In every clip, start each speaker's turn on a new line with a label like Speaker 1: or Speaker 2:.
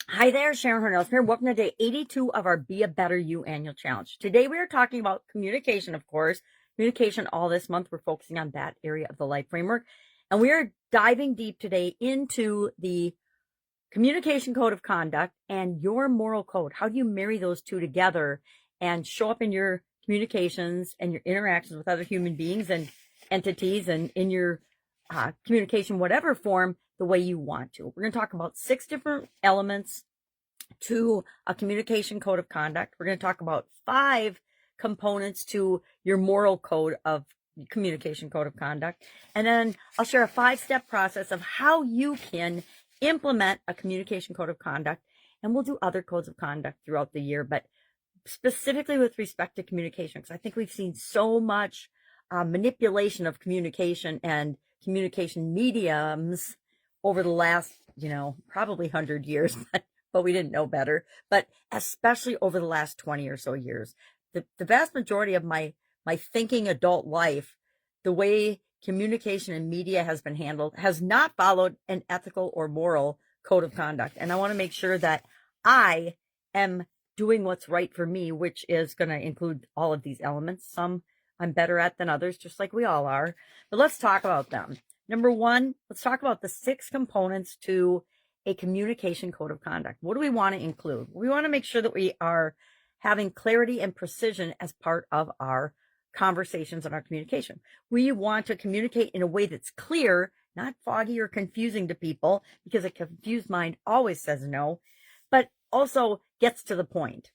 Speaker 1: Hi there, Sharon Horne-Ellstrom here. Welcome to day 82 of our Be a Better You annual challenge. Today we are talking about communication, of course. Communication all this month. We're focusing on that area of the life framework. And we are diving deep today into the communication code of conduct and your moral code. How do you marry those two together and show up in your communications and your interactions with other human beings and entities and in your communication, whatever form, the way you want to. We're going to talk about 6 different elements to a communication code of conduct. We're going to talk about 5 components to your moral code of communication code of conduct. And then I'll share a 5-step process of how you can implement a communication code of conduct. And we'll do other codes of conduct throughout the year, but specifically with respect to communication, because I think we've seen so much manipulation of communication and communication mediums over the last, probably 100 years, but we didn't know better. But especially over the last 20 or so years, the vast majority of my thinking adult life, the way communication and media has been handled has not followed an ethical or moral code of conduct. And I want to make sure that I am doing what's right for me, which is going to include all of these elements. Some I'm better at than others, just like we all are. But let's talk about them. Number 1, let's talk about the 6 components to a communication code of conduct. What do we want to include? We want to make sure that we are having clarity and precision as part of our conversations and our communication. We want to communicate in a way that's clear, not foggy or confusing to people, because a confused mind always says no, but also gets to the point.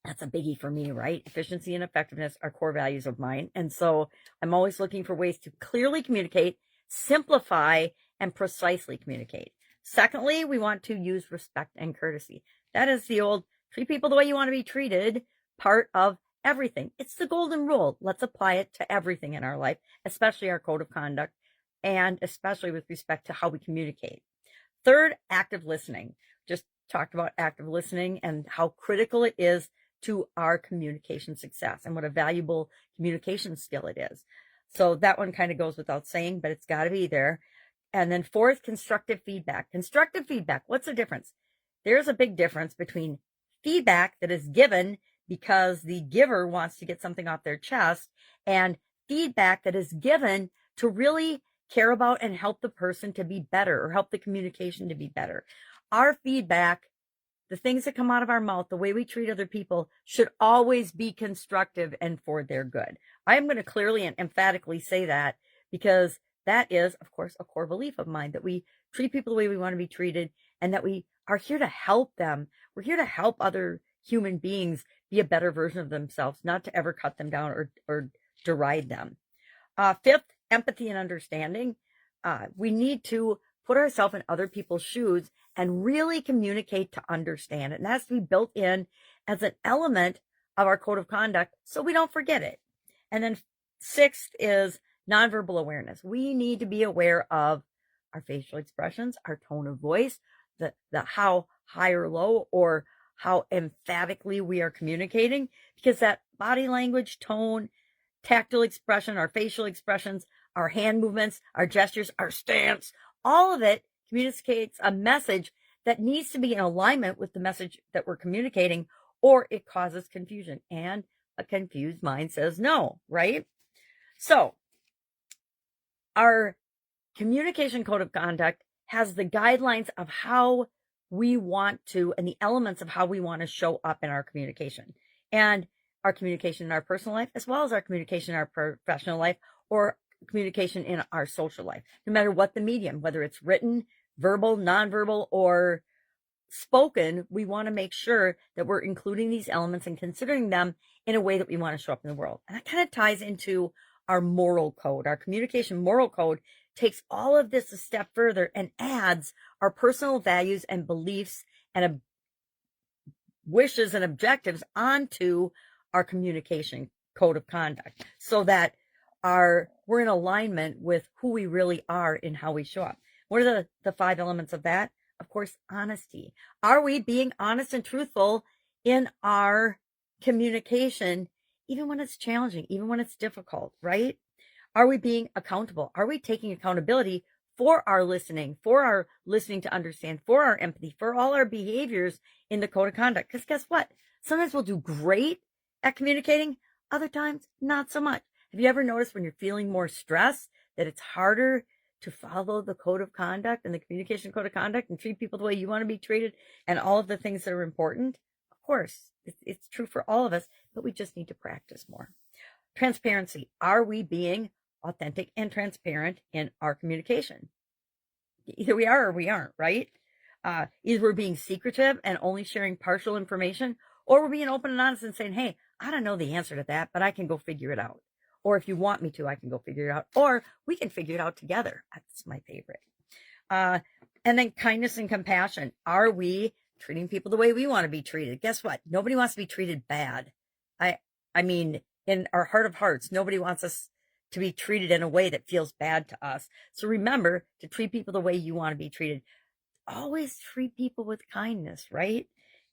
Speaker 1: That's a biggie for me, right? Efficiency and effectiveness are core values of mine. And so I'm always looking for ways to clearly communicate, simplify, and precisely communicate. Secondly, we want to use respect and courtesy. That is the old treat people the way you want to be treated part of everything. It's the golden rule. Let's apply it to everything in our life, especially our code of conduct, and especially with respect to how we communicate. Third, active listening. Just talked about active listening and how critical it is to our communication success and what a valuable communication skill it is. So that one kind of goes without saying, but it's got to be there. And then 4th, constructive feedback. Constructive feedback, what's the difference? There's a big difference between feedback that is given because the giver wants to get something off their chest, and feedback that is given to really care about and help the person to be better or help the communication to be better. Our feedback, the things that come out of our mouth, the way we treat other people, should always be constructive and for their good. I am going to clearly and emphatically say that, because that is, of course, a core belief of mine, that we treat people the way we want to be treated and that we are here to help them. We're here to help other human beings be a better version of themselves, not to ever cut them down or deride them. 5th, empathy and understanding. We need to put ourselves in other people's shoes and really communicate to understand it. And that has to be built in as an element of our code of conduct so we don't forget it. And then 6th is nonverbal awareness. We need to be aware of our facial expressions, our tone of voice, the how high or low or how emphatically we are communicating, because that body language, tone, tactile expression, our facial expressions, our hand movements, our gestures, our stance, all of it communicates a message that needs to be in alignment with the message that we're communicating, or it causes confusion. And a confused mind says no, right? So our communication code of conduct has the guidelines of how we want to, and the elements of how we want to show up in our communication, and our communication in our personal life, as well as our communication in our professional life, or communication in our social life, no matter what the medium, whether it's written, verbal, nonverbal, or spoken. We want to make sure that we're including these elements and considering them in a way that we want to show up in the world. And that kind of ties into our moral code. Our communication moral code takes all of this a step further and adds our personal values and beliefs and wishes and objectives onto our communication code of conduct, so that we're in alignment with who we really are in how we show up. What are the 5 elements of that? Of course, honesty. Are we being honest and truthful in our communication, even when it's challenging, even when it's difficult, right? Are we being accountable? Are we taking accountability for our listening to understand, for our empathy, for all our behaviors in the code of conduct. Because guess what? Sometimes we'll do great at communicating, other times not so much. Have you ever noticed when you're feeling more stress that it's harder to follow the code of conduct and the communication code of conduct and treat people the way you want to be treated and all of the things that are important? Of course, it's true for all of us, but we just need to practice more. Transparency. Are we being authentic and transparent in our communication? Either we are or we aren't, right? Either we're being secretive and only sharing partial information, or we're being open and honest and saying, hey, I don't know the answer to that, but I can go figure it out. Or if you want me to, I can go figure it out. Or we can figure it out together. That's my favorite. And then kindness and compassion. Are we treating people the way we want to be treated? Guess what? Nobody wants to be treated bad. I mean, in our heart of hearts, nobody wants us to be treated in a way that feels bad to us. So remember to treat people the way you want to be treated. Always treat people with kindness, right?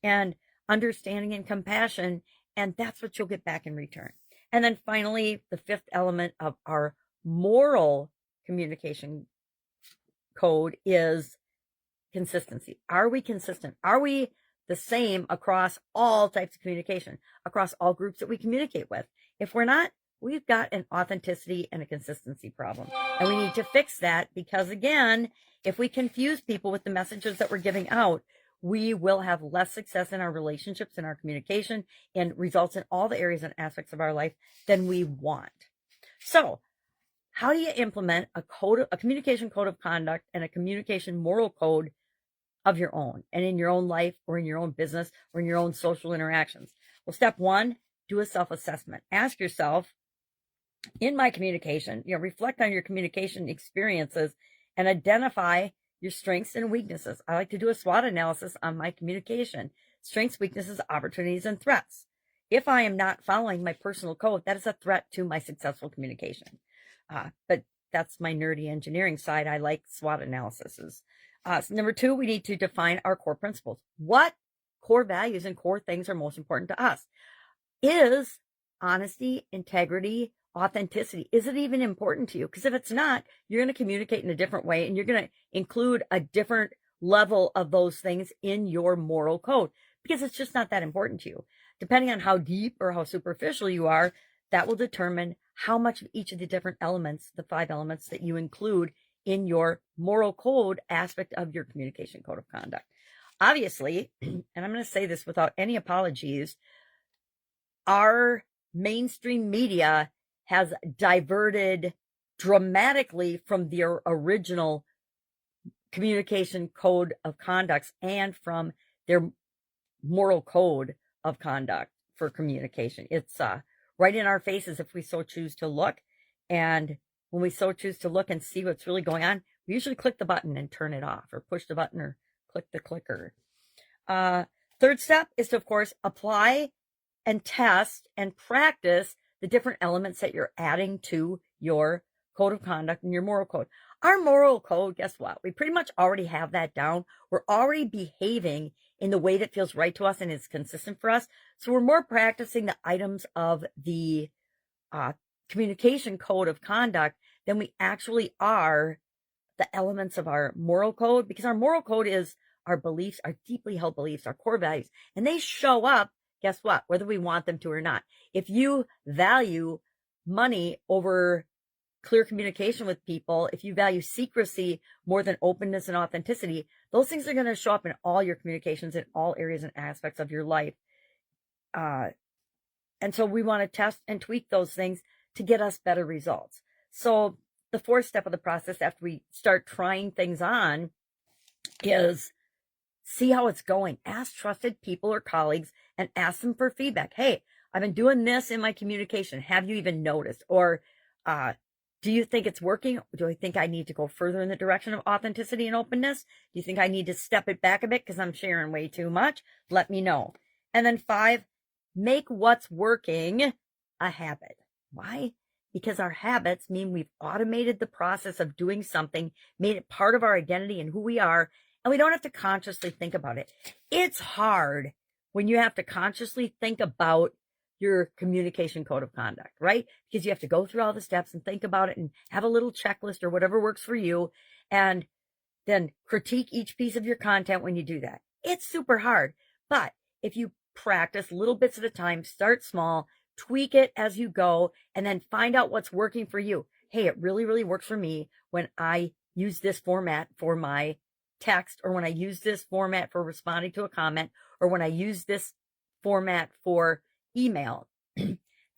Speaker 1: And understanding and compassion. And that's what you'll get back in return. And then finally, the fifth element of our moral communication code is consistency. Are we consistent? Are we the same across all types of communication, across all groups that we communicate with? If we're not, we've got an authenticity and a consistency problem. And we need to fix that because, again, if we confuse people with the messages that we're giving out, we will have less success in our relationships and our communication and results in all the areas and aspects of our life than we want. So how do you implement a communication code of conduct and a communication moral code of your own and in your own life or in your own business or in your own social interactions? Well, step one, do a self-assessment. Ask yourself, in my communication, reflect on your communication experiences and identify your strengths and weaknesses. I like to do a SWOT analysis on my communication: strengths, weaknesses, opportunities, and threats. If I am not following my personal code, that is a threat to my successful communication. But that's my nerdy engineering side. I like SWOT analyses. So number two, we need to define our core principles. What core values and core things are most important to us? Is honesty, integrity, authenticity, is it even important to you? Because if it's not, you're going to communicate in a different way and you're going to include a different level of those things in your moral code because it's just not that important to you. Depending on how deep or how superficial you are, that will determine how much of each of the different elements, the 5 elements that you include in your moral code aspect of your communication code of conduct. Obviously, and I'm going to say this without any apologies, our mainstream media has diverted dramatically from their original communication code of conducts and from their moral code of conduct for communication. It's right in our faces if we so choose to look. And when we so choose to look and see what's really going on, we usually click the button and turn it off, or push the button or click the clicker. Third step is to, of course, apply and test and practice the different elements that you're adding to your code of conduct and your moral code. Our moral code, guess what? We pretty much already have that down. We're already behaving in the way that feels right to us and is consistent for us. So we're more practicing the items of the communication code of conduct than we actually are the elements of our moral code, because our moral code is our beliefs, our deeply held beliefs, our core values, and they show up, guess what, whether we want them to or not. If you value money over clear communication with people, if you value secrecy more than openness and authenticity, those things are going to show up in all your communications in all areas and aspects of your life. And so we want to test and tweak those things to get us better results. So the fourth step of the process after we start trying things on is see how it's going. Ask trusted people or colleagues and ask them for feedback. Hey, I've been doing this in my communication. Have you even noticed? Or do you think it's working? Do I think I need to go further in the direction of authenticity and openness? Do you think I need to step it back a bit because I'm sharing way too much? Let me know. And then 5, make what's working a habit. Why? Because our habits mean we've automated the process of doing something, made it part of our identity and who we are, and we don't have to consciously think about it. It's hard when you have to consciously think about your communication code of conduct, right? Because you have to go through all the steps and think about it and have a little checklist or whatever works for you. and then critique each piece of your content when you do that. It's super hard, but if you practice little bits at a time, start small, tweak it as you go, and then find out what's working for you. Hey, it really, really works for me when I use this format for my text, or when I use this format for responding to a comment, or when I use this format for email.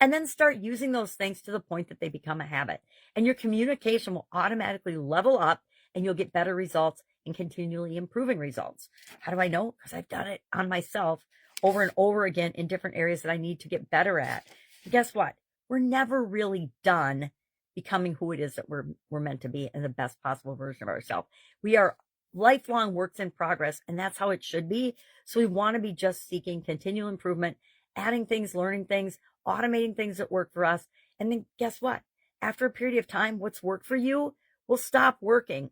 Speaker 1: And then start using those things to the point that they become a habit. And your communication will automatically level up, and you'll get better results and continually improving results. How do I know? Because I've done it on myself over and over again in different areas that I need to get better at. And guess what? We're never really done becoming who it is that we're meant to be, and the best possible version of ourselves. We are lifelong works in progress, and that's how it should be. So we want to be just seeking continual improvement, adding things, learning things, automating things that work for us. And then guess what? After a period of time, what's worked for you will stop working.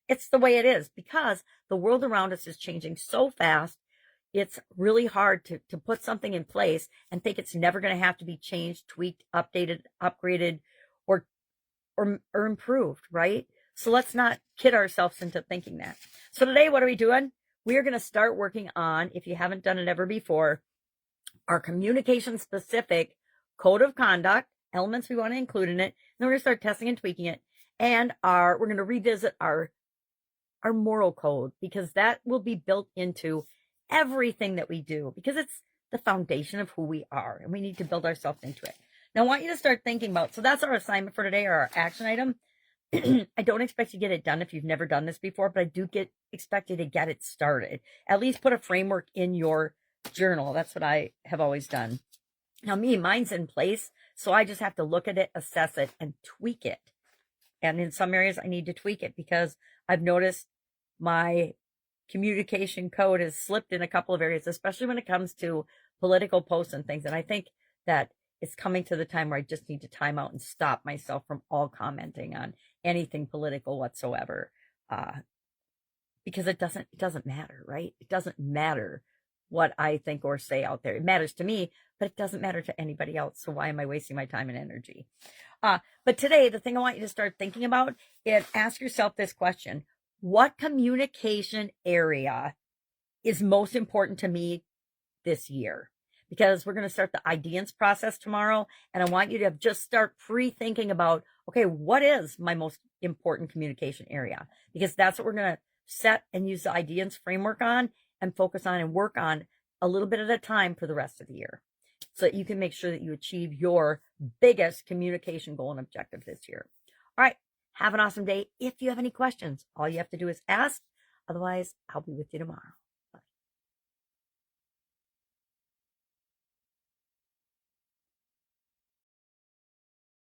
Speaker 1: It's the way it is, because the world around us is changing so fast. It's really hard to put something in place and think it's never going to have to be changed, tweaked, updated, upgraded, or improved, right? So let's not kid ourselves into thinking that. So today, what are we doing? We are going to start working on, if you haven't done it ever before, our communication specific code of conduct, elements we want to include in it. Then we're going to start testing and tweaking it. And we're going to revisit our moral code, because that will be built into everything that we do, because it's the foundation of who we are, and we need to build ourselves into it. Now, I want you to start thinking about, so that's our assignment for today, or our action item. I don't expect you to get it done if you've never done this before, but I do expect you to get it started. At least put a framework in your journal. That's what I have always done. Now, mine's in place, so I just have to look at it, assess it, and tweak it. And in some areas, I need to tweak it, because I've noticed my communication code has slipped in a couple of areas, especially when it comes to political posts and things. And I think that it's coming to the time where I just need to time out and stop myself from all commenting on anything political whatsoever, because it doesn't matter, right? It doesn't matter what I think or say out there. It matters to me, but it doesn't matter to anybody else. So why am I wasting my time and energy? But today, the thing I want you to start thinking about is, ask yourself this question: what communication area is most important to me this year? Because we're going to start the ideas process tomorrow, and I want you to just start pre-thinking about, okay, what is my most important communication area? Because that's what we're going to set and use the ideas framework on, and focus on and work on a little bit at a time for the rest of the year, so that you can make sure that you achieve your biggest communication goal and objective this year. All right. Have an awesome day. If you have any questions, all you have to do is ask. Otherwise, I'll be with you tomorrow.